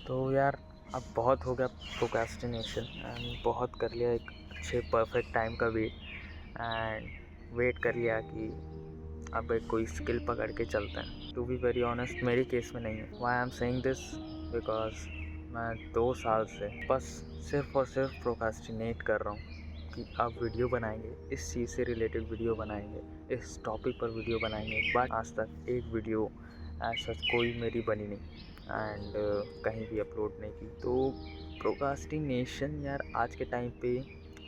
तो यार अब बहुत हो गया प्रोक्रेस्टिनेशन एंड बहुत कर लिया एक अच्छे परफेक्ट टाइम का वेट कर लिया कि अब एक कोई स्किल पकड़ के चलते हैं। टू बी वेरी ऑनेस्ट मेरे केस में नहीं है। Why I am saying this because मैं 2 साल से बस सिर्फ और सिर्फ प्रोक्रेस्टिनेट कर रहा हूँ कि अब वीडियो बनाएंगे, इस चीज़ से रिलेटेड वीडियो बनाएंगे, इस टॉपिक पर वीडियो बनाएंगे, बट आज तक एक वीडियो ऐसा कोई मेरी बनी नहीं एंड कहीं भी अपलोड नहीं की। तो प्रोक्रास्टिनेशन यार आज के टाइम पे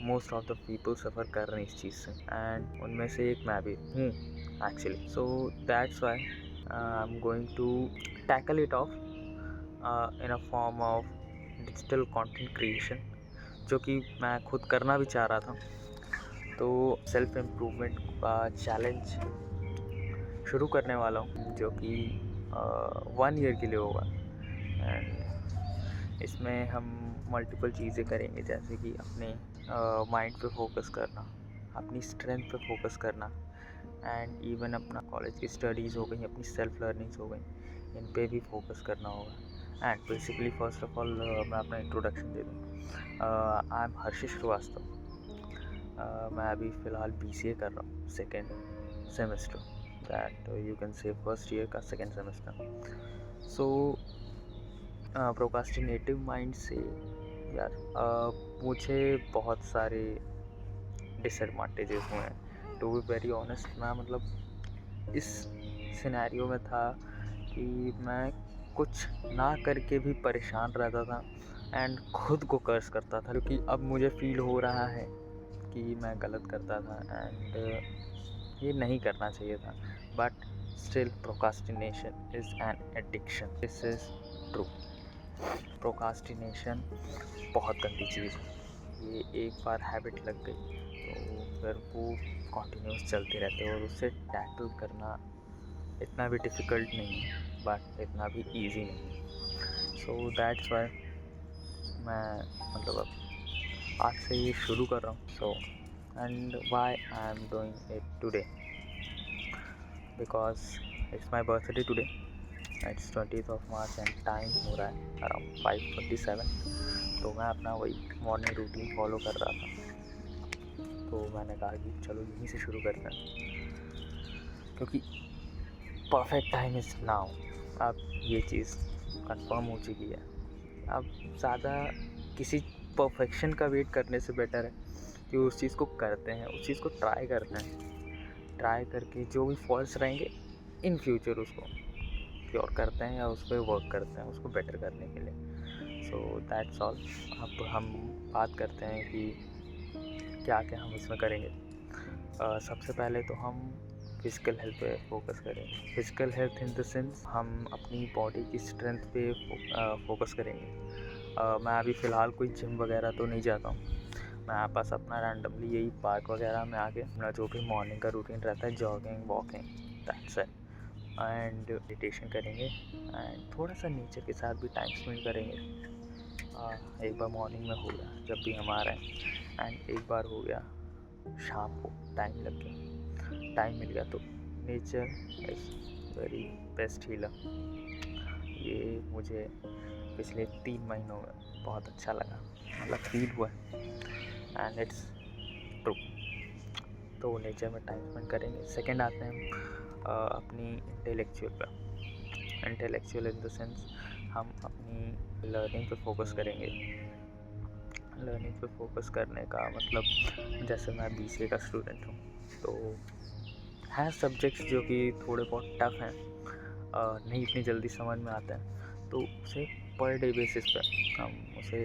मोस्ट ऑफ द पीपल सफ़र कर रहे हैं इस चीज़ से एंड उनमें से एक मैं भी हूँ actually. So that's why I am going to tackle it off in a form of digital content creation, जो कि मैं खुद करना भी चाह रहा था। तो सेल्फ इम्प्रूवमेंट का चैलेंज शुरू करने वाला हूँ, जो कि 1 ईयर के लिए होगा एंड इसमें हम मल्टीपल चीज़ें करेंगे, जैसे कि अपने माइंड पे फोकस करना, अपनी स्ट्रेंथ पे फोकस करना एंड इवन अपना कॉलेज की स्टडीज़ हो गई, अपनी सेल्फ लर्निंग्स हो गई, इन पे भी फोकस करना होगा। And basically first of all मैं अपना इंट्रोडक्शन दे दूँ। आई एम हर्षित श्रीवास्तव। मैं अभी फ़िलहाल BCA कर रहा हूँ, second semester, that you can say first year का सेकेंड सेमेस्टर। सो प्रोक्रास्टिनेटिव माइंड से यार मुझे बहुत सारे डिसएडवांटेजेस हुए हैं। टू बी वेरी ऑनेस्ट मैं मतलब इस सिनेरियो में था कि मैं कुछ ना करके भी परेशान रहता था एंड खुद को कर्स करता था, क्योंकि अब मुझे फील हो रहा है कि मैं गलत करता था एंड ये नहीं करना चाहिए था। But still procrastination is an addiction, this is true. Procrastination बहुत गंदी चीज़ है। ये एक बार हैबिट लग गई तो फिर वो कंटिन्यूस चलते रहते हैं और उससे टैकल करना इतना भी डिफ़िकल्ट नहीं है, बट इतना भी इजी नहीं है। सो दैट्स वाई मैं मतलब अब आज से ये शुरू कर रहा हूँ। So and why I am doing it today, because it's my birthday today, it's 20th of March and time हो रहा है अराउंड 5:47। तो मैं अपना वही मॉर्निंग रूटीन फॉलो कर रहा था। तो मैंने कहा कि चलो यहीं से शुरू करते हैं, क्योंकि परफेक्ट टाइम इज़ नाउ। अब ये चीज़ कंफर्म हो चुकी है। अब ज़्यादा किसी परफेक्शन का वेट करने से बेटर है कि उस चीज़ को करते हैं, उस चीज़ को ट्राई करते हैं, ट्राई करके जो भी फॉल्ट्स रहेंगे इन फ्यूचर उसको क्योर करते हैं या उस पर वर्क करते हैं उसको बेटर करने के लिए। So that's all. अब हम बात करते हैं कि क्या क्या हम इसमें करेंगे। सबसे पहले तो हम फिज़िकल हेल्थ पे फोकस करेंगे। Physical health in the sense हम अपनी बॉडी की स्ट्रेंथ पे फोकस करेंगे। मैं अभी फ़िलहाल कोई जिम वगैरह तो नहीं जाता हूँ। मैं बस अपना रैंडमली यही पार्क वगैरह में आके अपना जो भी मॉर्निंग का रूटीन रहता है, jogging, walking, that's it. And meditation करेंगे एंड थोड़ा सा नेचर के साथ भी टाइम स्पेंड करेंगे। एक बार मॉर्निंग में हो गया जब भी हम आ रहे हैं, एंड एक बार हो गया शाम को टाइम लग गया, टाइम मिल गया। तो nature is very best healer. ये मुझे पिछले 3 महीनों में बहुत अच्छा लगा, मतलब फील हुआ एंड इट्स ट्रू। तो नेचर में टाइम स्पेंड करेंगे। सेकंड आते हैं हम अपनी इंटेलेक्चुअल पर। इंटेलेक्चुअल इन द सेंस हम अपनी लर्निंग पे फोकस करेंगे। लर्निंग पे फोकस करने का मतलब, जैसे मैं BCA का स्टूडेंट हूँ, तो हैं सब्जेक्ट्स जो कि थोड़े बहुत टफ हैं, नहीं इतनी जल्दी समझ में आते हैं, तो उसे पर डे बेसिस पे हम उसे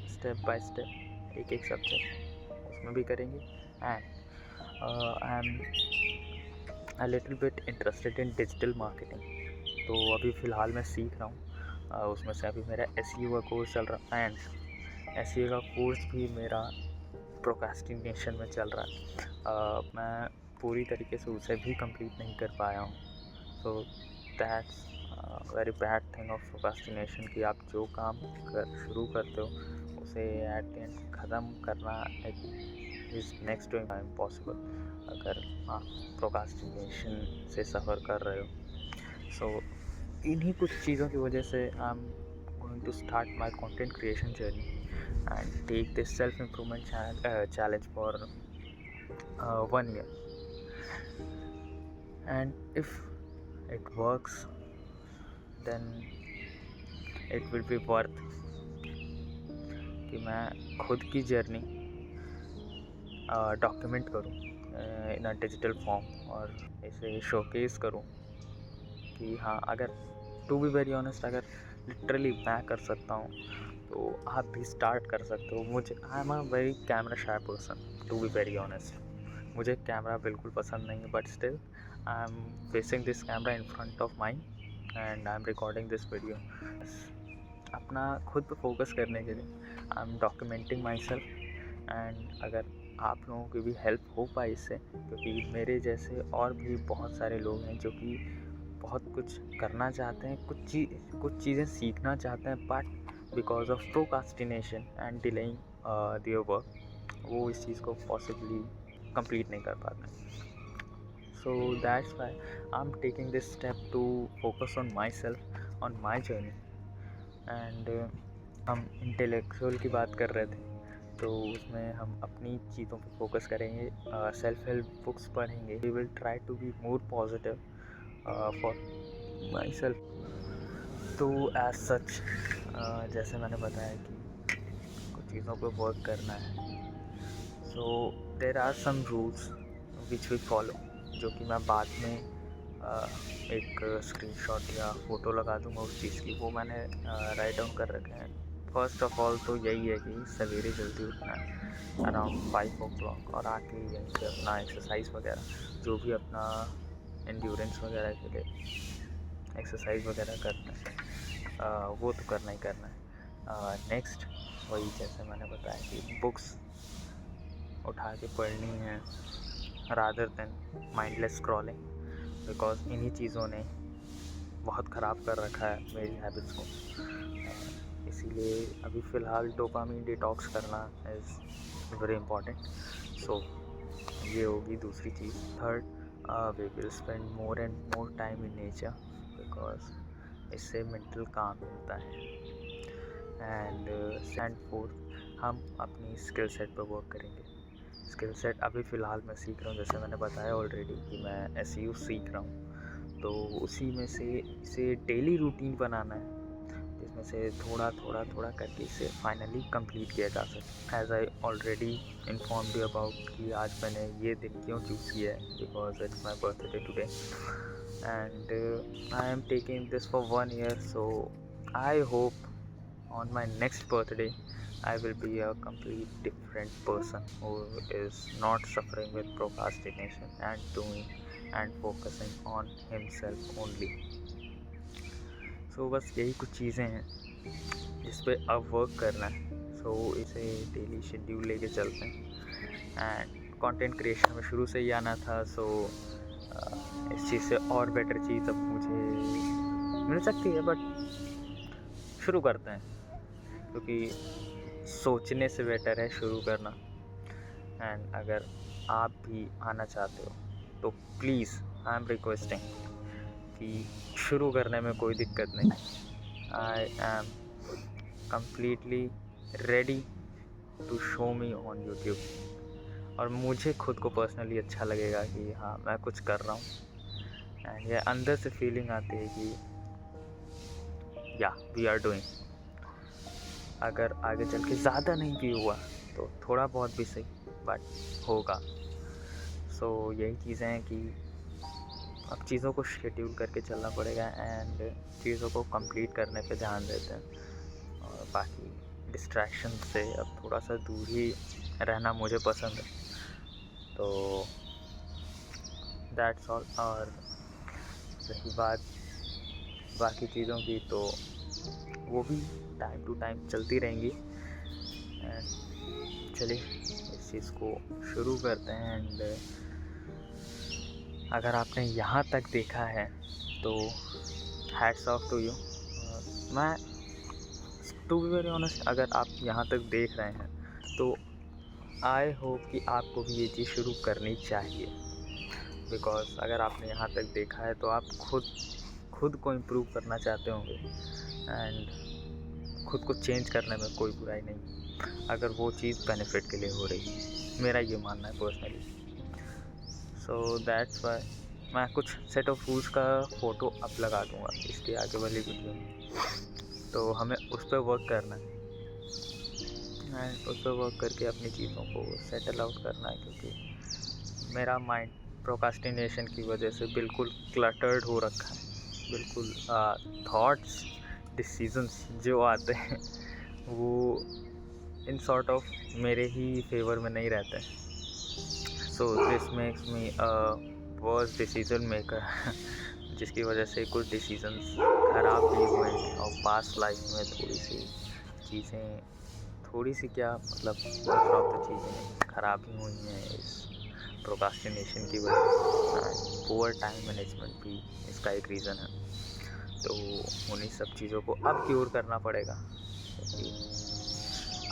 स्टेप बाय स्टेप एक एक सब्जेक्ट उसमें भी करेंगे। And I am a little bit interested in digital marketing, तो अभी फ़िलहाल मैं सीख रहा हूँ। उसमें से अभी मेरा SEO का कोर्स चल रहा है एंड SEO का कोर्स भी मेरा प्रोक्रास्टिनेशन में चल रहा है। मैं पूरी तरीके से उसे भी कंप्लीट नहीं कर पाया हूँ। So that's very bad thing of procrastination कि आप जो काम शुरू करते हो उसे एट द एंड ख़त्म करना इज़ नेक्स्ट टू इम्पॉसिबल अगर आप प्रोक्रास्टिनेशन से सफ़र कर रहे हो। सो इन्हीं कुछ चीज़ों की वजह से I am going to start my content creation journey and take this self-improvement challenge for 1 year. And if it works, then it will be worth कि मैं खुद की जर्नी डॉक्यूमेंट करूँ इन अ डिजिटल फॉर्म और इसे शोकेस करूँ कि हाँ, अगर टू बी वेरी ऑनेस्ट, अगर लिटरली मैं कर सकता हूँ तो आप भी स्टार्ट कर सकते हो। मुझे I am a very camera shy person, to be very honest. मुझे कैमरा बिल्कुल पसंद नहीं है, but still I am facing this camera in front of mind and I am recording this video. अपना खुद पे फोकस करने के लिए I am documenting myself. And अगर आप लोगों की भी हेल्प हो पाए इससे, क्योंकि मेरे जैसे और भी बहुत सारे लोग हैं जो कि बहुत कुछ करना चाहते हैं, कुछ चीज़ें सीखना चाहते हैं, but because of procrastination and delaying their work वो इस चीज़ को पॉसिबली कंप्लीट नहीं कर पाते। So that's why I am taking this step to focus on myself, on myself. एंड हम इंटेलेक्चुअल की बात कर रहे थे, तो उसमें हम अपनी चीज़ों पे फोकस करेंगे, सेल्फ हेल्प बुक्स पढ़ेंगे। We will try to be more positive for myself. तो एज सच जैसे मैंने बताया कि कुछ चीज़ों पे वर्क करना है, so there are some rules which we follow, जो कि मैं बाद में एक स्क्रीनशॉट या फ़ोटो लगा दूंगा उस चीज़ की, वो मैंने राइट डाउन कर रखे हैं। फर्स्ट ऑफ ऑल तो यही है कि सवेरे जल्दी उठना है अराउंड 5 o'clock और आके यहीं से अपना एक्सरसाइज वगैरह, जो भी अपना एंड्योरेंस वगैरह के लिए एक्सरसाइज वगैरह करना है वो तो करना ही करना है। नेक्स्ट वही जैसे मैंने बताया कि बुक्स उठा के पढ़नी है rather than mindless scrolling, because इन्हीं चीज़ों ने बहुत ख़राब कर रखा है मेरी हैबिट्स को। इसीलिए अभी फ़िलहाल डोपामिन डिटॉक्स करना इज़ वेरी इम्पॉर्टेंट। सो ये होगी दूसरी चीज़। Third, we will spend more and more time in nature, because इससे मेंटल काम मिलता है। एंड फोर्थ, हम अपनी स्किल सेट पर वर्क करेंगे। स्किल सेट अभी फ़िलहाल मैं सीख रहा हूँ, जैसे मैंने बताया ऑलरेडी कि मैं SEO सीख रहा हूँ, तो उसी में से इसे डेली रूटीन बनाना है, जिसमें से थोड़ा करके इसे फाइनली कंप्लीट किया जा सके। As I already informed you about कि आज मैंने ये दिन क्यों चूज़ किया है, because it's my birthday today and I am taking this for 1 year। So I hope on my next birthday I will be a complete different person who is not suffering with procrastination and doing and focusing on himself only। So बस यही कुछ चीज़ें हैं जिस पे अब work करना है। सो इसे डेली शेड्यूल लेके चलते हैं एंड कंटेंट क्रिएशन में शुरू से ही आना था। सो इस चीज़ से और बेटर चीज़ अब मुझे मिल सकती है, बट शुरू करते हैं, क्योंकि सोचने से बेटर है शुरू करना। एंड अगर आप भी आना चाहते हो तो प्लीज़ आई एम रिक्वेस्टिंग कि शुरू करने में कोई दिक्कत नहीं। I am completely ready to show me on YouTube, और मुझे खुद को पर्सनली अच्छा लगेगा कि हाँ मैं कुछ कर रहा हूँ। एंड ये अंदर से फीलिंग आती है कि या वी आर डूइंग। अगर आगे चल के ज़्यादा नहीं भी हुआ तो थोड़ा बहुत भी सही, बट होगा। सो यही चीज़ें हैं कि अब चीज़ों को शेड्यूल करके चलना पड़ेगा एंड चीज़ों को कंप्लीट करने पे ध्यान देते हैं, और बाकी डिस्ट्रैक्शन से अब थोड़ा सा दूर ही रहना मुझे पसंद है। तो दैट्स ऑल। और रही बात बाकी चीज़ों की, तो वो भी टाइम टू टाइम चलती रहेंगी। एंड चलिए इस चीज़ को शुरू करते हैं। एंड अगर आपने यहाँ तक देखा है तो हैट्स ऑफ टू यू। मैं टू बी वेरी ऑनेस्ट, अगर आप यहाँ तक देख रहे हैं तो आई होप कि आपको भी ये चीज़ शुरू करनी चाहिए, बिकॉज अगर आपने यहाँ तक देखा है तो आप खुद को इम्प्रूव करना चाहते होंगे। एंड खुद को चेंज करने में कोई बुराई नहीं, अगर वो चीज़ बेनिफिट के लिए हो रही है। मेरा ये मानना है पर्सनली। सो दैट्स वाई मैं कुछ सेट ऑफ रूल्स का फ़ोटो अप लगा दूँगा इसके आगे वाली वीडियो में। तो हमें उस पर वर्क करना है एंड उस पर वर्क करके अपनी चीज़ों को सेटल आउट करना है, क्योंकि मेरा माइंड प्रोकास्टिनेशन की वजह से बिल्कुल क्लटर्ड हो रखा है। बिल्कुल थॉट्स, डिसीजंस जो आते हैं वो इन सॉर्ट ऑफ मेरे ही फेवर में नहीं रहते हैं। So this makes me worst decision maker जिसकी वजह से कुछ डिसीजंस ख़राब भी हुए हैं और पास्ट लाइफ में थोड़ी सी क्या मतलब मोस्ट ऑफ द चीज़ें ख़राब ही हुई हैं इस प्रोकास्टिनेशन की वजह से। पुअर टाइम मैनेजमेंट भी इसका एक रीज़न है। तो उन्हीं सब चीज़ों को अब क्योर करना पड़ेगा, क्योंकि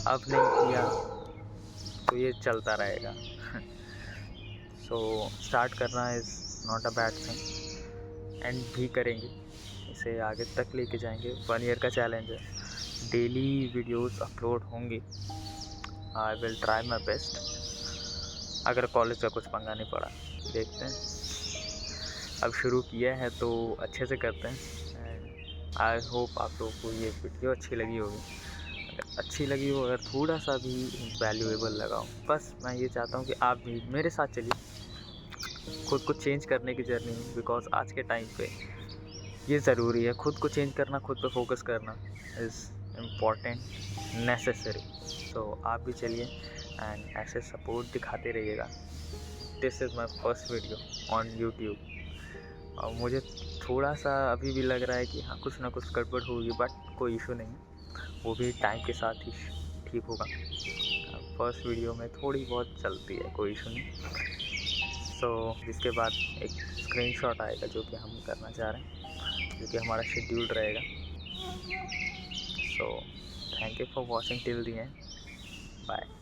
अब नहीं किया तो ये चलता रहेगा। सो स्टार्ट करना is not a bad thing, and भी करेंगे, इसे आगे तक लेके जाएंगे। 1 ईयर का चैलेंज है, डेली वीडियोस अपलोड होंगे। I will try my best. अगर कॉलेज का कुछ पंगा नहीं पड़ा, देखते हैं। अब शुरू किया है तो अच्छे से करते हैं एंड आई होप आप लोगों को ये वीडियो अच्छी लगी होगी। अगर अच्छी लगी हो, अगर थोड़ा सा भी वैल्यूएबल लगा हो, बस मैं ये चाहता हूँ कि आप भी मेरे साथ चलिए खुद को चेंज करने की जर्नी में, बिकॉज आज के टाइम पे ये ज़रूरी है। खुद को चेंज करना, खुद पे फोकस करना इज़ इम्पॉर्टेंट, नेसेसरी। तो आप भी चलिए एंड ऐसे सपोर्ट दिखाते रहिएगा। This is my first video on YouTube और मुझे थोड़ा सा अभी भी लग रहा है कि हाँ कुछ ना कुछ गड़बड़ होगी, बट कोई इशू नहीं है, वो भी टाइम के साथ ही ठीक होगा। फर्स्ट वीडियो में थोड़ी बहुत चलती है, कोई इशू नहीं। सो इसके बाद एक स्क्रीनशॉट आएगा जो कि हम करना चाह रहे हैं, जो कि हमारा शेड्यूल्ड रहेगा। So thank you for watching till the end. Bye.